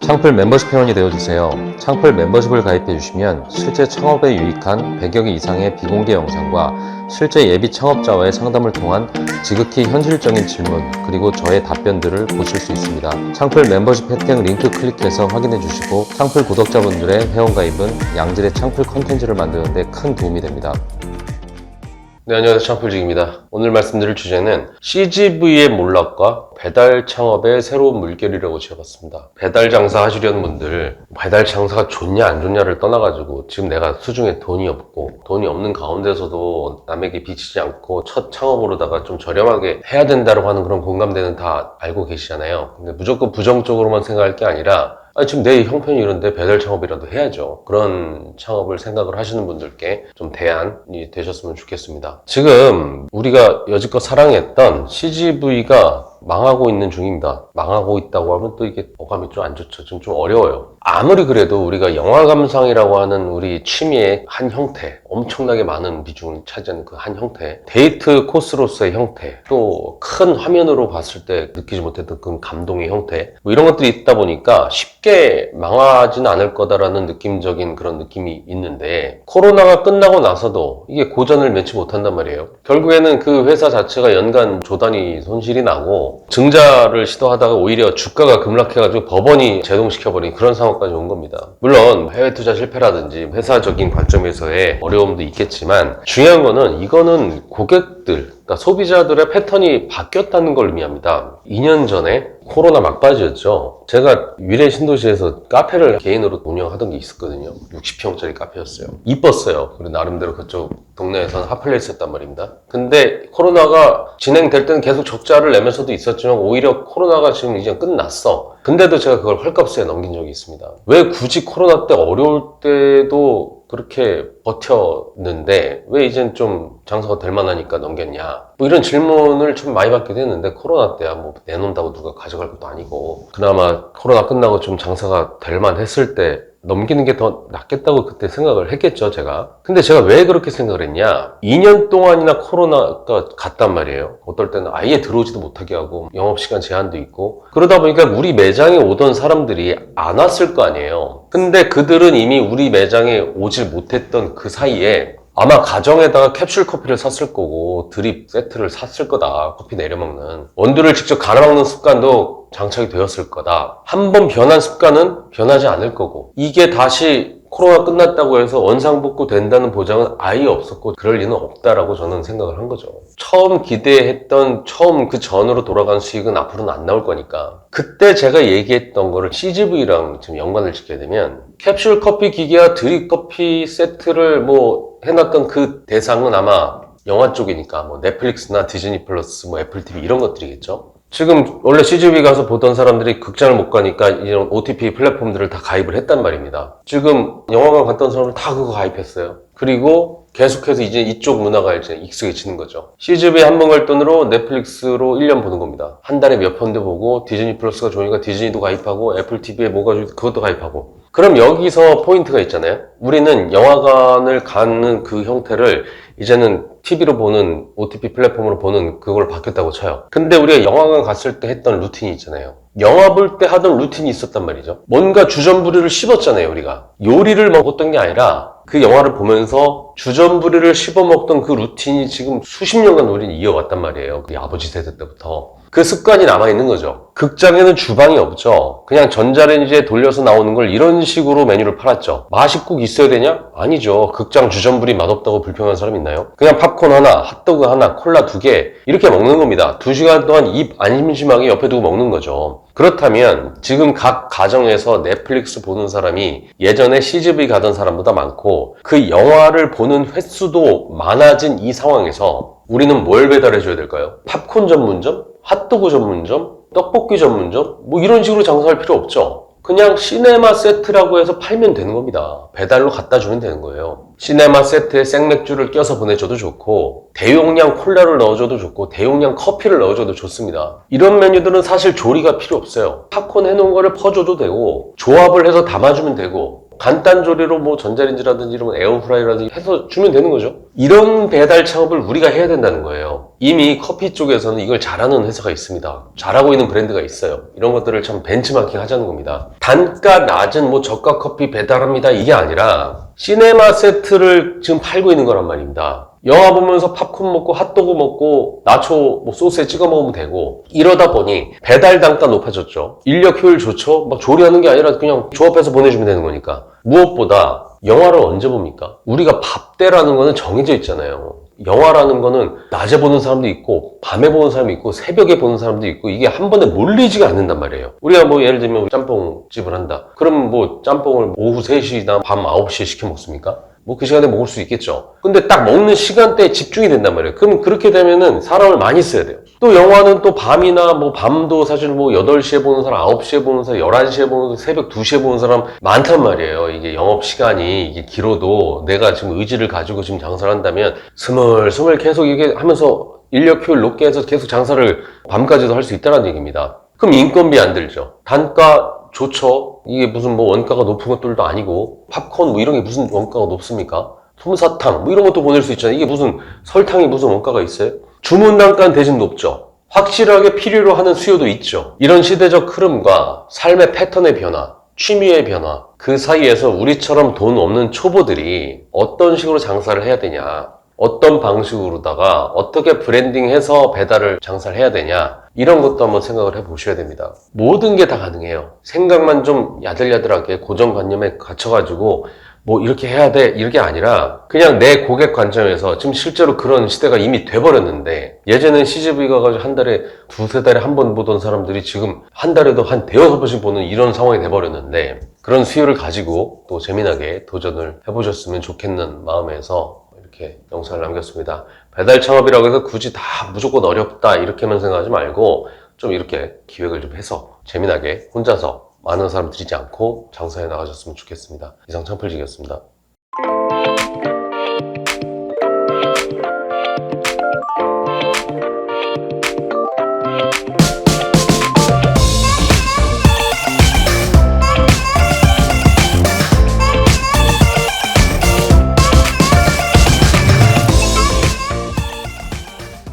창풀 멤버십 회원이 되어주세요. 창풀 멤버십을 가입해주시면 실제 창업에 유익한 100여 개 이상의 비공개 영상과 실제 예비 창업자와의 상담을 통한 지극히 현실적인 질문 그리고 저의 답변들을 보실 수 있습니다. 창풀 멤버십 혜택 링크 클릭해서 확인해주시고 창풀 구독자분들의 회원가입은 양질의 창풀 컨텐츠를 만드는 데 큰 도움이 됩니다. 네, 안녕하세요. 창풀직입니다. 오늘 말씀드릴 주제는 CGV의 몰락과 배달 창업의 새로운 물결이라고 지어봤습니다. 배달 장사 하시려는 분들, 배달 장사가 좋냐 안 좋냐를 떠나가지고 지금 내가 수중에 돈이 없고 돈이 없는 가운데서도 남에게 비치지 않고 첫 창업으로다가 좀 저렴하게 해야 된다고 하는 그런 공감대는 다 알고 계시잖아요. 근데 무조건 부정적으로만 생각할 게 아니라 지금 내 형편이 이런데 배달 창업이라도 해야죠. 그런 창업을 생각을 하시는 분들께 좀 대안이 되셨으면 좋겠습니다. 지금 우리가 여지껏 사랑했던 CGV가 망하고 있는 중입니다. 망하고 있다고 하면 또 이게 어감이 좀 안 좋죠. 좀 어려워요. 아무리 그래도 우리가 영화 감상이라고 하는 우리 취미의 한 형태, 엄청나게 많은 비중을 차지하는 그 한 형태, 데이트 코스로서의 형태, 또 큰 화면으로 봤을 때 느끼지 못했던 그 감동의 형태, 뭐 이런 것들이 있다 보니까 쉽게 망하지는 않을 거다라는 느낌적인 그런 느낌이 있는데, 코로나가 끝나고 나서도 이게 고전을 면치 못한단 말이에요. 결국에는 그 회사 자체가 연간 조단위 손실이 나고 증자를 시도하다가 오히려 주가가 급락해가지고 법원이 제동시켜버린 그런 상황까지 온 겁니다. 물론 해외 투자 실패라든지 회사적인 관점에서의 어려움도 있겠지만 중요한 거는 이거는 고객들, 그러니까 소비자들의 패턴이 바뀌었다는 걸 의미합니다. 2년 전에 코로나 막바지였죠. 제가 위례 신도시에서 카페를 개인으로 운영하던 게 있었거든요. 60평짜리 카페였어요. 이뻤어요. 그리고 나름대로 그쪽 동네에서는 핫플레이스였단 말입니다. 근데 코로나가 진행될 때는 계속 적자를 내면서도 있었지만 오히려 코로나가 지금 이제 끝났어. 근데도 제가 그걸 헐값에 넘긴 적이 있습니다. 왜 굳이 코로나 때 어려울 때도 그렇게 버텼는데 왜 이젠 좀 장사가 될 만하니까 넘겼냐, 뭐 이런 질문을 좀 많이 받기도 했는데, 코로나 때야 뭐 내놓는다고 누가 가져갈 것도 아니고 그나마 코로나 끝나고 좀 장사가 될 만했을 때 넘기는 게 더 낫겠다고 그때 생각을 했겠죠, 제가. 근데 제가 왜 그렇게 생각을 했냐, 2년 동안이나 코로나가 갔단 말이에요. 어떨 때는 아예 들어오지도 못하게 하고 영업시간 제한도 있고, 그러다 보니까 우리 매장에 오던 사람들이 안 왔을 거 아니에요. 근데 그들은 이미 우리 매장에 오질 못했던 그 사이에 아마 가정에다가 캡슐 커피를 샀을 거고 드립 세트를 샀을 거다. 커피 내려먹는 원두를 직접 갈아 먹는 습관도 장착이 되었을 거다. 한번 변한 습관은 변하지 않을 거고, 이게 다시 코로나 끝났다고 해서 원상복구 된다는 보장은 아예 없었고 그럴 리는 없다라고 저는 생각을 한 거죠. 처음 기대했던 처음 그 전으로 돌아간 수익은 앞으로는 안 나올 거니까. 그때 제가 얘기했던 거를 CGV랑 지금 연관을 짓게 되면, 캡슐 커피 기계와 드립 커피 세트를 뭐 해놨던 그 대상은 아마 영화 쪽이니까 뭐 넷플릭스나 디즈니 플러스, 뭐 애플 TV 이런 것들이겠죠. 지금 원래 CGV 가서 보던 사람들이 극장을 못 가니까 이런 OTP 플랫폼들을 다 가입을 했단 말입니다. 지금 영화관 갔던 사람들 다 그거 가입했어요. 그리고 계속해서 이제 이쪽 문화가 이제 익숙해지는 거죠. CGV 한 번 갈 돈으로 넷플릭스로 1년 보는 겁니다. 한 달에 몇 편도 보고, 디즈니 플러스가 좋으니까 디즈니도 가입하고, 애플 TV에 뭐가 좋으니까 그것도 가입하고. 그럼 여기서 포인트가 있잖아요. 우리는 영화관을 가는 그 형태를 이제는 TV로 보는, OTP 플랫폼으로 보는 그걸 바뀌었다고 쳐요. 근데 우리가 영화관 갔을 때 했던 루틴이 있잖아요. 영화 볼 때 하던 루틴이 있었단 말이죠. 뭔가 주전부리를 씹었잖아요, 우리가. 요리를 먹었던 게 아니라 그 영화를 보면서 주전부리를 씹어먹던 그 루틴이 지금 수십 년간 우리는 이어왔단 말이에요. 우리 아버지 세대 때부터. 그 습관이 남아있는 거죠. 극장에는 주방이 없죠. 그냥 전자레인지에 돌려서 나오는 걸 이런 식으로 메뉴를 팔았죠. 맛이 꼭 있어야 되냐? 아니죠. 극장 주전부리 맛없다고 불평하는 사람 있나요? 그냥 팝콘 하나, 핫도그 하나, 콜라 2개 이렇게 먹는 겁니다. 2시간 동안 입 안심심하게 옆에 두고 먹는 거죠. 그렇다면 지금 각 가정에서 넷플릭스 보는 사람이 예전에 CGV 가던 사람보다 많고, 그 영화를 보는 횟수도 많아진 이 상황에서 우리는 뭘 배달해줘야 될까요? 팝콘 전문점? 핫도그 전문점? 떡볶이 전문점? 뭐 이런 식으로 장사할 필요 없죠. 그냥 시네마 세트라고 해서 팔면 되는 겁니다. 배달로 갖다 주면 되는 거예요. 시네마 세트에 생맥주를 껴서 보내줘도 좋고, 대용량 콜라를 넣어줘도 좋고, 대용량 커피를 넣어줘도 좋습니다. 이런 메뉴들은 사실 조리가 필요 없어요. 팝콘 해놓은 거를 퍼줘도 되고, 조합을 해서 담아주면 되고, 간단 조리로 뭐 전자레인지라든지 이런 에어프라이라든지 해서 주면 되는 거죠. 이런 배달 창업을 우리가 해야 된다는 거예요. 이미 커피 쪽에서는 이걸 잘하는 회사가 있습니다. 잘하고 있는 브랜드가 있어요. 이런 것들을 참 벤치마킹 하자는 겁니다. 단가 낮은 뭐 저가 커피 배달합니다. 이게 아니라 시네마 세트를 지금 팔고 있는 거란 말입니다. 영화 보면서 팝콘 먹고 핫도그 먹고 나초 뭐 소스에 찍어 먹으면 되고, 이러다 보니 배달 단가 높아졌죠. 인력 효율 좋죠. 막 조리하는 게 아니라 그냥 조합해서 보내주면 되는 거니까. 무엇보다 영화를 언제 봅니까? 우리가 밥대라는 거는 정해져 있잖아요. 영화라는 거는 낮에 보는 사람도 있고 밤에 보는 사람이 있고 새벽에 보는 사람도 있고, 이게 한 번에 몰리지가 않는단 말이에요. 우리가 뭐 예를 들면 짬뽕집을 한다. 그럼 뭐 짬뽕을 오후 3시나 밤 9시에 시켜 먹습니까? 뭐 그 시간에 먹을 수 있겠죠. 근데 딱 먹는 시간대에 집중이 된단 말이에요. 그럼 그렇게 되면은 사람을 많이 써야 돼요. 또 영화는 또 밤이나 뭐 밤도 사실 뭐 8시에 보는 사람, 9시에 보는 사람, 11시에 보는 사람, 새벽 2시에 보는 사람 많단 말이에요. 이게 영업시간이 이게 길어도 내가 지금 의지를 가지고 지금 장사를 한다면 스물스물 계속 이게 하면서 인력 효율 높게 해서 계속 장사를 밤까지도 할 수 있다는 얘기입니다. 그럼 인건비 안 들죠. 단가 좋죠. 이게 무슨 뭐 원가가 높은 것들도 아니고, 팝콘 뭐 이런 게 무슨 원가가 높습니까? 솜사탕 뭐 이런 것도 보낼 수 있잖아요. 이게 무슨 설탕이 무슨 원가가 있어요? 주문 단가는 대신 높죠. 확실하게 필요로 하는 수요도 있죠. 이런 시대적 흐름과 삶의 패턴의 변화, 취미의 변화, 그 사이에서 우리처럼 돈 없는 초보들이 어떤 식으로 장사를 해야 되냐, 어떤 방식으로다가 어떻게 브랜딩해서 배달을 장사를 해야 되냐, 이런 것도 한번 생각을 해보셔야 됩니다. 모든 게 다 가능해요. 생각만 좀 야들야들하게 고정관념에 갇혀가지고 뭐 이렇게 해야 돼 이렇게 아니라, 그냥 내 고객 관점에서 지금 실제로 그런 시대가 이미 돼버렸는데, 예전엔 CGV 가가지고 한 달에 두세 달에 한 번 보던 사람들이 지금 한 달에도 한 대여섯 번씩 보는 이런 상황이 돼버렸는데, 그런 수요를 가지고 또 재미나게 도전을 해보셨으면 좋겠는 마음에서 이렇게 영상을 남겼습니다. 배달 창업이라고 해서 굳이 다 무조건 어렵다 이렇게만 생각하지 말고, 좀 이렇게 기획을 좀 해서 재미나게 혼자서 많은 사람 들이지 않고 장사해 나가셨으면 좋겠습니다. 이상 창필직이었습니다.